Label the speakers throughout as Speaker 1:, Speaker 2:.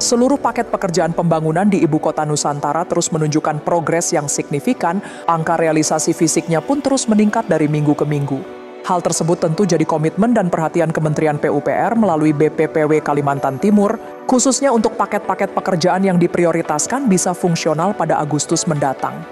Speaker 1: Seluruh paket pekerjaan pembangunan di Ibu Kota Nusantara terus menunjukkan progres yang signifikan, angka realisasi fisiknya pun terus meningkat dari minggu ke minggu. Hal tersebut tentu jadi komitmen dan perhatian Kementerian PUPR melalui BPPW Kalimantan Timur, khususnya untuk paket-paket pekerjaan yang diprioritaskan bisa fungsional pada Agustus mendatang.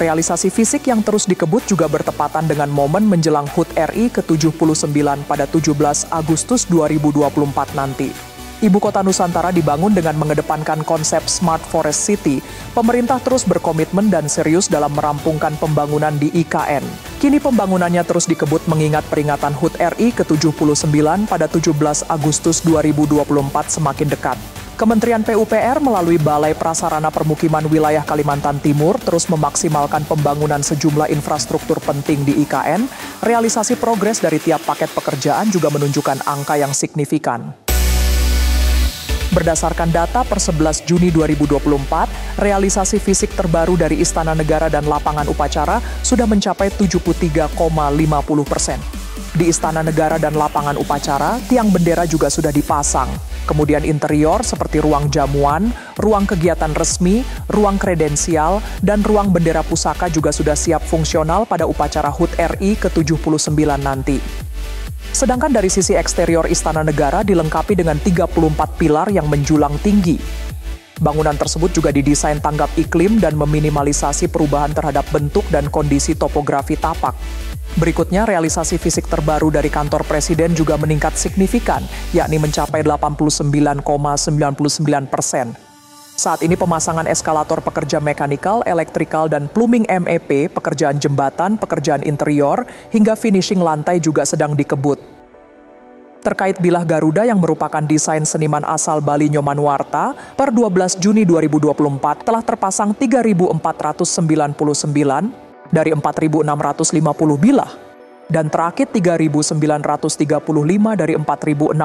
Speaker 1: Realisasi fisik yang terus dikebut juga bertepatan dengan momen menjelang HUT RI ke-79 pada 17 Agustus 2024 nanti. Ibu Kota Nusantara dibangun dengan mengedepankan konsep Smart Forest City. Pemerintah terus berkomitmen dan serius dalam merampungkan pembangunan di IKN. Kini pembangunannya terus dikebut mengingat peringatan HUT RI ke-79 pada 17 Agustus 2024 semakin dekat. Kementerian PUPR melalui Balai Prasarana Permukiman Wilayah Kalimantan Timur terus memaksimalkan pembangunan sejumlah infrastruktur penting di IKN. Realisasi progres dari tiap paket pekerjaan juga menunjukkan angka yang signifikan. Berdasarkan data per 11 Juni 2024, realisasi fisik terbaru dari Istana Negara dan lapangan upacara sudah mencapai 73,50%. Di Istana Negara dan lapangan upacara, tiang bendera juga sudah dipasang. Kemudian interior seperti ruang jamuan, ruang kegiatan resmi, ruang kredensial, dan ruang bendera pusaka juga sudah siap fungsional pada upacara HUT RI ke-79 nanti. Sedangkan dari sisi eksterior Istana Negara dilengkapi dengan 34 pilar yang menjulang tinggi. Bangunan tersebut juga didesain tanggap iklim dan meminimalisasi perubahan terhadap bentuk dan kondisi topografi tapak. Berikutnya, realisasi fisik terbaru dari kantor Presiden juga meningkat signifikan, yakni mencapai 89,99%. Saat ini pemasangan eskalator pekerja mekanikal, elektrikal, dan plumbing MEP, pekerjaan jembatan, pekerjaan interior, hingga finishing lantai juga sedang dikebut. Terkait bilah Garuda yang merupakan desain seniman asal Bali Nyomanwarta, per 12 Juni 2024 telah terpasang 3.499 dari 4.650 bilah, dan terakit 3.935 dari 4.659.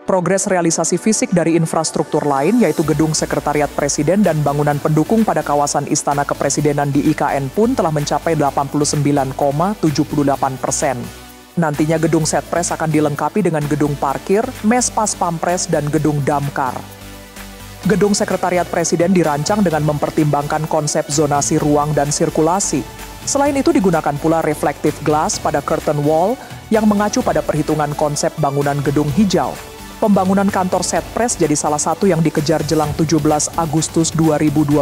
Speaker 1: Progres realisasi fisik dari infrastruktur lain yaitu Gedung Sekretariat Presiden dan bangunan pendukung pada kawasan Istana Kepresidenan di IKN pun telah mencapai 89,78%. Nantinya Gedung Setpres akan dilengkapi dengan gedung parkir, mes pas pampres, dan gedung damkar. Gedung Sekretariat Presiden dirancang dengan mempertimbangkan konsep zonasi ruang dan sirkulasi. Selain itu digunakan pula reflective glass pada curtain wall yang mengacu pada perhitungan konsep bangunan gedung hijau. Pembangunan kantor Setpres jadi salah satu yang dikejar jelang 17 Agustus 2024.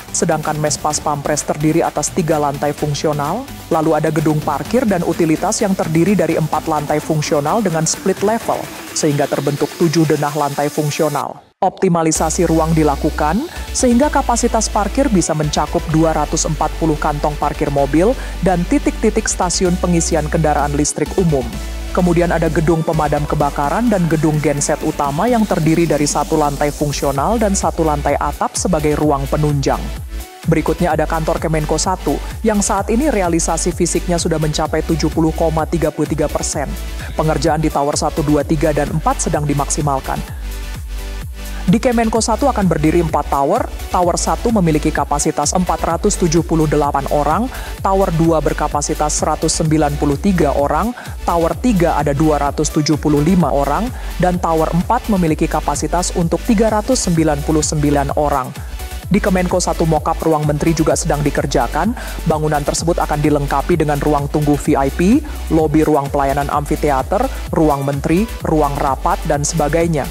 Speaker 1: Sedangkan mes pas pampres terdiri atas 3 lantai fungsional, lalu ada gedung parkir dan utilitas yang terdiri dari 4 lantai fungsional dengan split level, sehingga terbentuk 7 denah lantai fungsional. Optimalisasi ruang dilakukan, sehingga kapasitas parkir bisa mencakup 240 kantong parkir mobil dan titik-titik stasiun pengisian kendaraan listrik umum. Kemudian ada gedung pemadam kebakaran dan gedung genset utama yang terdiri dari 1 lantai fungsional dan 1 lantai atap sebagai ruang penunjang. Berikutnya ada kantor Kemenko 1, yang saat ini realisasi fisiknya sudah mencapai 70,33%. Pengerjaan di Tower 1, 2, 3, dan 4 sedang dimaksimalkan. Di Kemenko 1 akan berdiri 4 tower. Tower 1 memiliki kapasitas 478 orang, Tower 2 berkapasitas 193 orang, Tower 3 ada 275 orang, dan Tower 4 memiliki kapasitas untuk 399 orang. Di Kemenko 1 mock-up ruang menteri juga sedang dikerjakan. Bangunan tersebut akan dilengkapi dengan ruang tunggu VIP, lobi ruang pelayanan amfiteater, ruang menteri, ruang rapat, dan sebagainya.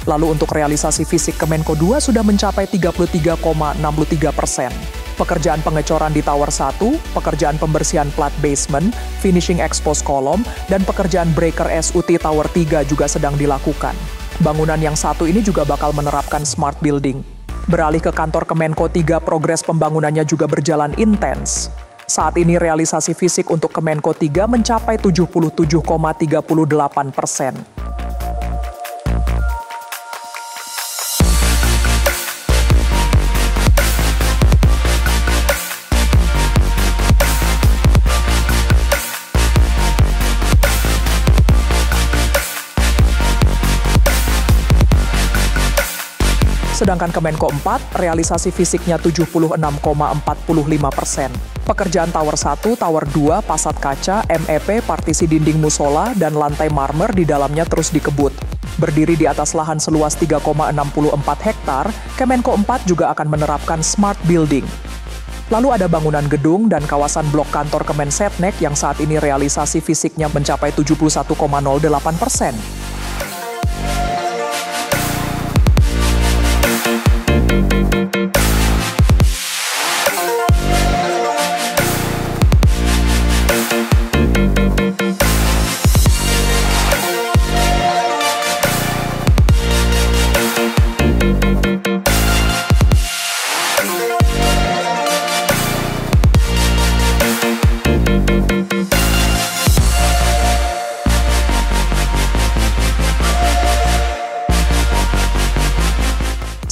Speaker 1: Lalu untuk realisasi fisik Kemenko 2 sudah mencapai 33,63%. Pekerjaan pengecoran di Tower 1, pekerjaan pembersihan plat basement, finishing expose kolom, dan pekerjaan breaker SUT Tower 3 juga sedang dilakukan. Bangunan yang satu ini juga bakal menerapkan smart building. Beralih ke kantor Kemenko 3, progres pembangunannya juga berjalan intens. Saat ini realisasi fisik untuk Kemenko 3 mencapai 77,38%. Sedangkan Kemenko 4, realisasi fisiknya 76,45%. Pekerjaan Tower 1, Tower 2, pasat kaca, MEP, partisi dinding musola, dan lantai marmer di dalamnya terus dikebut. Berdiri di atas lahan seluas 3,64 hektar, Kemenko 4 juga akan menerapkan smart building. Lalu ada bangunan gedung dan kawasan blok kantor Kemensetnek yang saat ini realisasi fisiknya mencapai 71,08%.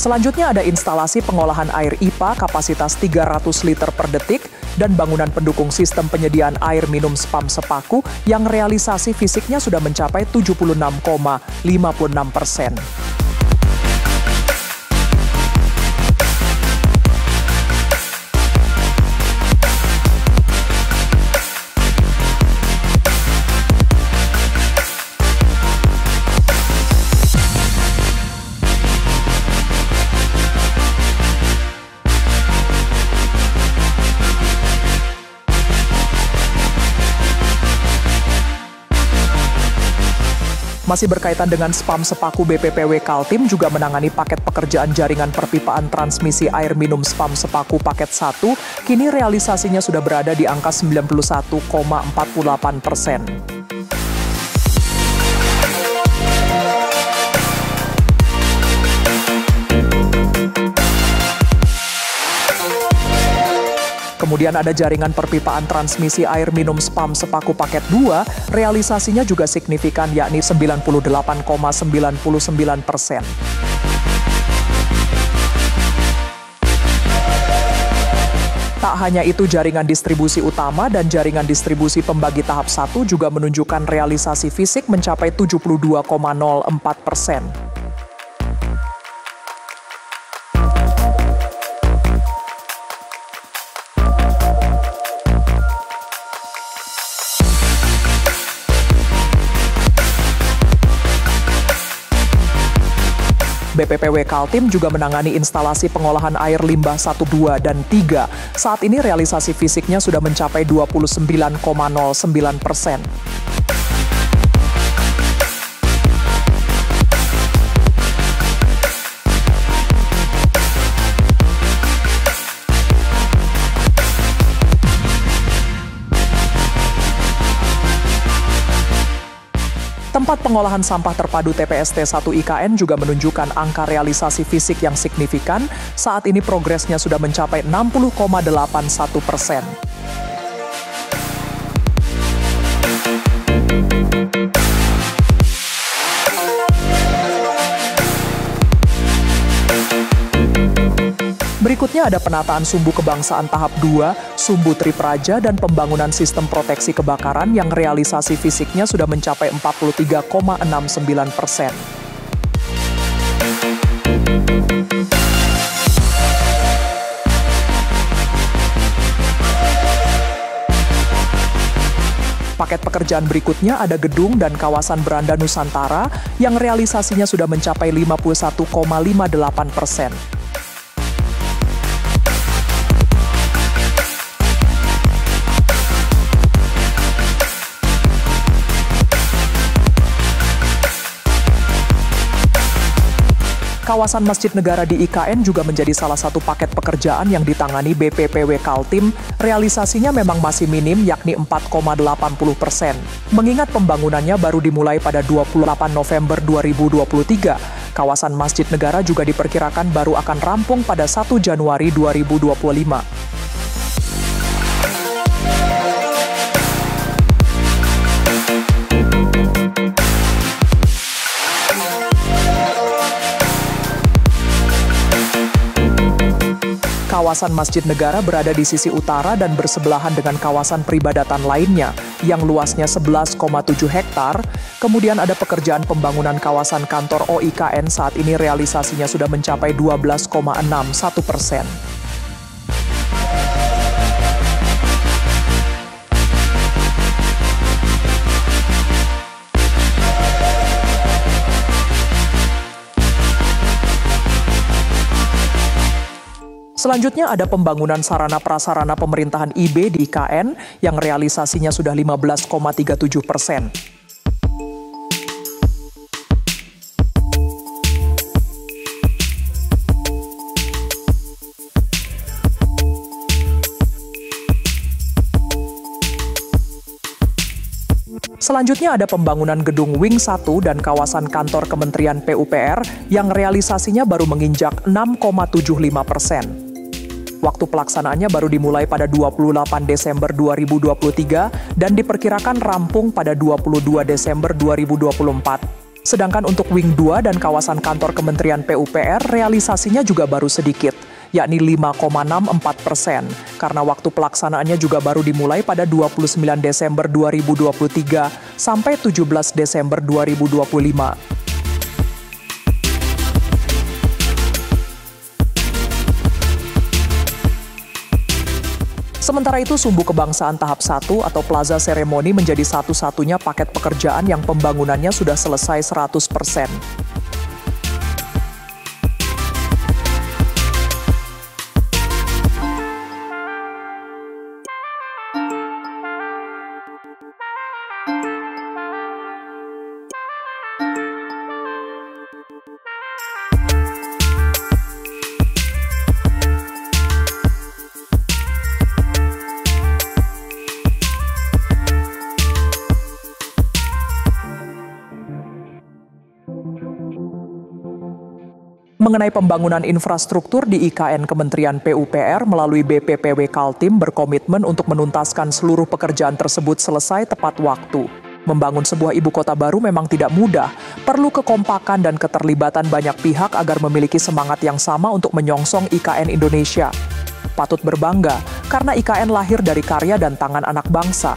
Speaker 1: Selanjutnya ada instalasi pengolahan air IPA kapasitas 300 liter per detik dan bangunan pendukung sistem penyediaan air minum SPAM Sepaku yang realisasi fisiknya sudah mencapai 76,56%. Masih berkaitan dengan SPAM Sepaku, BPPW Kaltim juga menangani paket pekerjaan jaringan perpipaan transmisi air minum SPAM Sepaku paket 1, kini realisasinya sudah berada di angka 91,48%. Kemudian ada jaringan perpipaan transmisi air minum SPAM Sepaku paket 2, realisasinya juga signifikan yakni 98,99%. Tak hanya itu, jaringan distribusi utama dan jaringan distribusi pembagi tahap 1 juga menunjukkan realisasi fisik mencapai 72,04%. BPPW Kaltim juga menangani instalasi pengolahan air limbah 1, 2, dan 3. Saat ini realisasi fisiknya sudah mencapai 29,09%. Tempat pengolahan sampah terpadu TPST 1 IKN juga menunjukkan angka realisasi fisik yang signifikan. Saat ini progresnya sudah mencapai 60,81%. Berikutnya ada penataan sumbu kebangsaan tahap 2, sumbu Tripraja, dan pembangunan sistem proteksi kebakaran yang realisasi fisiknya sudah mencapai 43,69%. Paket pekerjaan berikutnya ada gedung dan kawasan Beranda Nusantara yang realisasinya sudah mencapai 51,58%. Kawasan Masjid Negara di IKN juga menjadi salah satu paket pekerjaan yang ditangani BPPW Kaltim. Realisasinya memang masih minim, yakni 4,80%. Mengingat pembangunannya baru dimulai pada 28 November 2023, kawasan Masjid Negara juga diperkirakan baru akan rampung pada 1 Januari 2025. kawasan Masjid Negara berada di sisi utara dan bersebelahan dengan kawasan peribadatan lainnya yang luasnya 11,7 hektar. Kemudian ada pekerjaan pembangunan kawasan kantor OIKN, saat ini realisasinya sudah mencapai 12,61%. Selanjutnya ada pembangunan sarana prasarana pemerintahan IB di IKN yang realisasinya sudah 15,37%. Selanjutnya ada pembangunan gedung Wing 1 dan kawasan kantor Kementerian PUPR yang realisasinya baru menginjak 6,75%. Waktu pelaksanaannya baru dimulai pada 28 Desember 2023 dan diperkirakan rampung pada 22 Desember 2024. Sedangkan untuk Wing 2 dan kawasan kantor Kementerian PUPR realisasinya juga baru sedikit, yakni 5,64%, karena waktu pelaksanaannya juga baru dimulai pada 29 Desember 2023 sampai 17 Desember 2025. Sementara itu, Sumbu Kebangsaan tahap 1 atau Plaza Seremoni menjadi satu-satunya paket pekerjaan yang pembangunannya sudah selesai 100%. Mengenai pembangunan infrastruktur di IKN Kementerian PUPR melalui BPPW Kaltim berkomitmen untuk menuntaskan seluruh pekerjaan tersebut selesai tepat waktu. Membangun sebuah ibu kota baru memang tidak mudah, perlu kekompakan dan keterlibatan banyak pihak agar memiliki semangat yang sama untuk menyongsong IKN Indonesia. Patut berbangga, karena IKN lahir dari karya dan tangan anak bangsa.